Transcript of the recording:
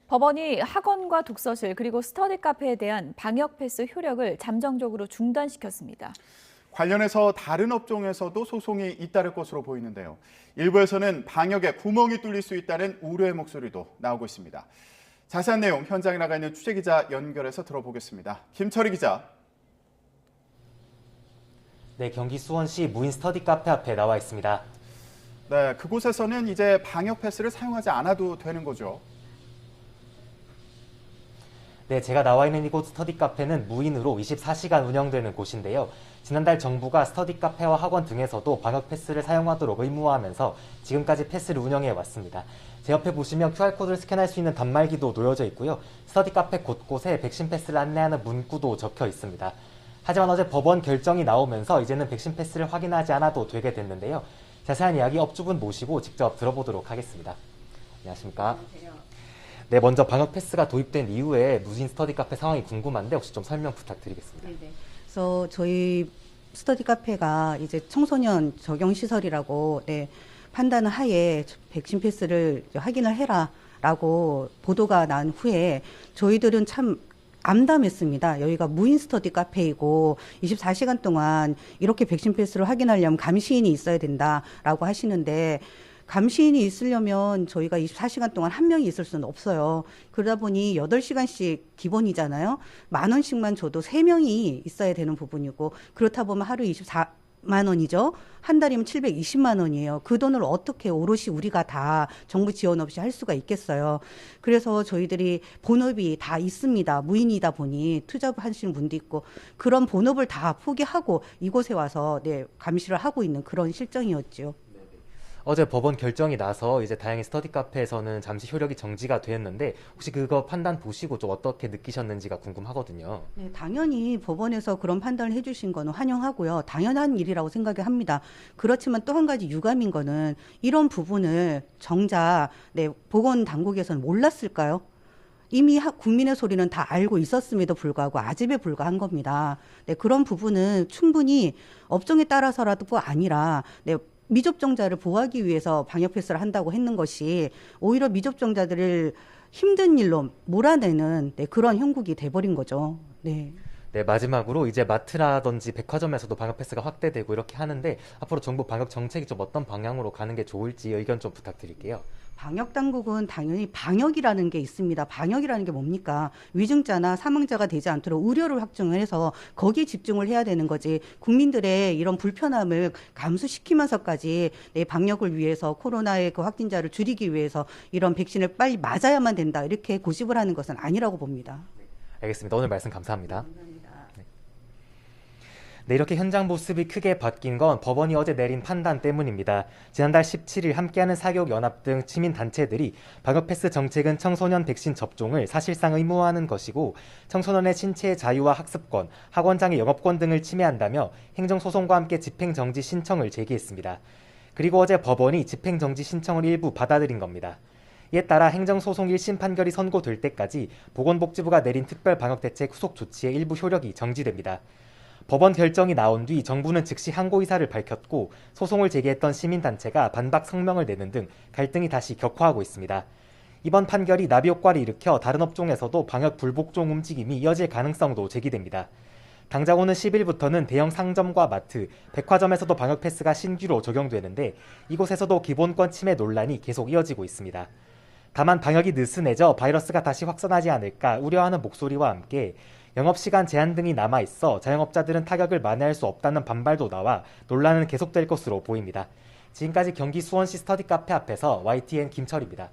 법원이 학원과 독서실 그리고 스터디 카페에 대한 방역 패스 효력을 잠정적으로 중단시켰습니다. 관련해서 다른 업종에서도 소송이 잇따를 것으로 보이는데요. 일부에서는 방역에 구멍이 뚫릴 수 있다는 우려의 목소리도 나오고 있습니다. 자세한 내용 현장에 나가 있는 취재기자 연결해서 들어보겠습니다. 김철희 기자. 네, 경기 수원시 무인 스터디 카페 앞에 나와 있습니다. 네, 그곳에서는 이제 방역 패스를 사용하지 않아도 되는 거죠. 네, 제가 나와 있는 이곳 스터디 카페는 무인으로 24시간 운영되는 곳인데요. 지난달 정부가 스터디 카페와 학원 등에서도 방역 패스를 사용하도록 의무화하면서 지금까지 패스를 운영해 왔습니다. 제 옆에 보시면 QR코드를 스캔할 수 있는 단말기도 놓여져 있고요. 스터디 카페 곳곳에 백신 패스를 안내하는 문구도 적혀 있습니다. 하지만 어제 법원 결정이 나오면서 이제는 백신 패스를 확인하지 않아도 되게 됐는데요. 자세한 이야기 업주분 모시고 직접 들어보도록 하겠습니다. 안녕하십니까? 네, 먼저 방역 패스가 도입된 이후에 무인 스터디 카페 상황이 궁금한데 혹시 좀 설명 부탁드리겠습니다. 네네. 그래서 저희 스터디 카페가 이제 청소년 적용 시설이라고 판단을 하에 백신 패스를 확인을 해라라고 보도가 난 후에 저희들은 참 암담했습니다. 여기가 무인 스터디 카페이고 24시간 동안 이렇게 백신 패스를 확인하려면 감시인이 있어야 된다라고 하시는데 감시인이 있으려면 저희가 24시간 동안 한 명이 있을 수는 없어요. 그러다 보니 8시간씩 기본이잖아요. 10,000원씩만 줘도 3명이 있어야 되는 부분이고 그렇다 보면 하루 24만 원이죠. 한 달이면 720만 원이에요. 그 돈을 어떻게 오롯이 우리가 다 정부 지원 없이 할 수가 있겠어요. 그래서 저희들이 본업이 다 있습니다. 무인이다 보니 투잡하시는 분도 있고 그런 본업을 다 포기하고 이곳에 와서 감시를 하고 있는 그런 실정이었죠. 어제 법원 결정이 나서 이제 다행히 스터디 카페에서는 잠시 효력이 정지가 되었는데 혹시 그거 판단 보시고 좀 어떻게 느끼셨는지가 궁금하거든요. 네, 당연히 법원에서 그런 판단을 해주신 거는 환영하고요. 당연한 일이라고 생각을 합니다. 그렇지만 또 한 가지 유감인 거는 이런 부분을 정작 보건당국에서는 몰랐을까요? 이미 국민의 소리는 다 알고 있었음에도 불구하고 아집에 불과한 겁니다. 그런 부분은 충분히 업종에 따라서라도 아니라 미접종자를 보호하기 위해서 방역 패스를 한다고 했는 것이 오히려 미접종자들을 힘든 일로 몰아내는 그런 형국이 돼버린 거죠. 네. 네, 마지막으로 이제 마트라든지 백화점에서도 방역 패스가 확대되고 이렇게 하는데 앞으로 정부 방역 정책이 좀 어떤 방향으로 가는 게 좋을지 의견 좀 부탁드릴게요. 방역 당국은 당연히 방역이라는 게 있습니다. 방역이라는 게 뭡니까? 위중자나 사망자가 되지 않도록 의료를 확충을 해서 거기에 집중을 해야 되는 거지. 국민들의 이런 불편함을 감수시키면서까지 방역을 위해서 코로나의 그 확진자를 줄이기 위해서 이런 백신을 빨리 맞아야만 된다. 이렇게 고집을 하는 것은 아니라고 봅니다. 알겠습니다. 오늘 말씀 감사합니다. 감사합니다. 네, 이렇게 현장 모습이 크게 바뀐 건 법원이 어제 내린 판단 때문입니다. 지난달 17일 함께하는 사교육연합 등 시민단체들이 방역 패스 정책은 청소년 백신 접종을 사실상 의무화하는 것이고 청소년의 신체의 자유와 학습권, 학원장의 영업권 등을 침해한다며 행정소송과 함께 집행정지 신청을 제기했습니다. 그리고 어제 법원이 집행정지 신청을 일부 받아들인 겁니다. 이에 따라 행정소송 1심 판결이 선고될 때까지 보건복지부가 내린 특별방역대책 후속 조치의 일부 효력이 정지됩니다. 법원 결정이 나온 뒤 정부는 즉시 항고 의사를 밝혔고 소송을 제기했던 시민단체가 반박 성명을 내는 등 갈등이 다시 격화하고 있습니다. 이번 판결이 나비 효과를 일으켜 다른 업종에서도 방역 불복종 움직임이 이어질 가능성도 제기됩니다. 당장 오는 10일부터는 대형 상점과 마트, 백화점에서도 방역 패스가 신규로 적용되는데 이곳에서도 기본권 침해 논란이 계속 이어지고 있습니다. 다만 방역이 느슨해져 바이러스가 다시 확산하지 않을까 우려하는 목소리와 함께 영업시간 제한 등이 남아있어 자영업자들은 타격을 만회할 수 없다는 반발도 나와 논란은 계속될 것으로 보입니다. 지금까지 경기 수원시 스터디 카페 앞에서 YTN 김철입니다.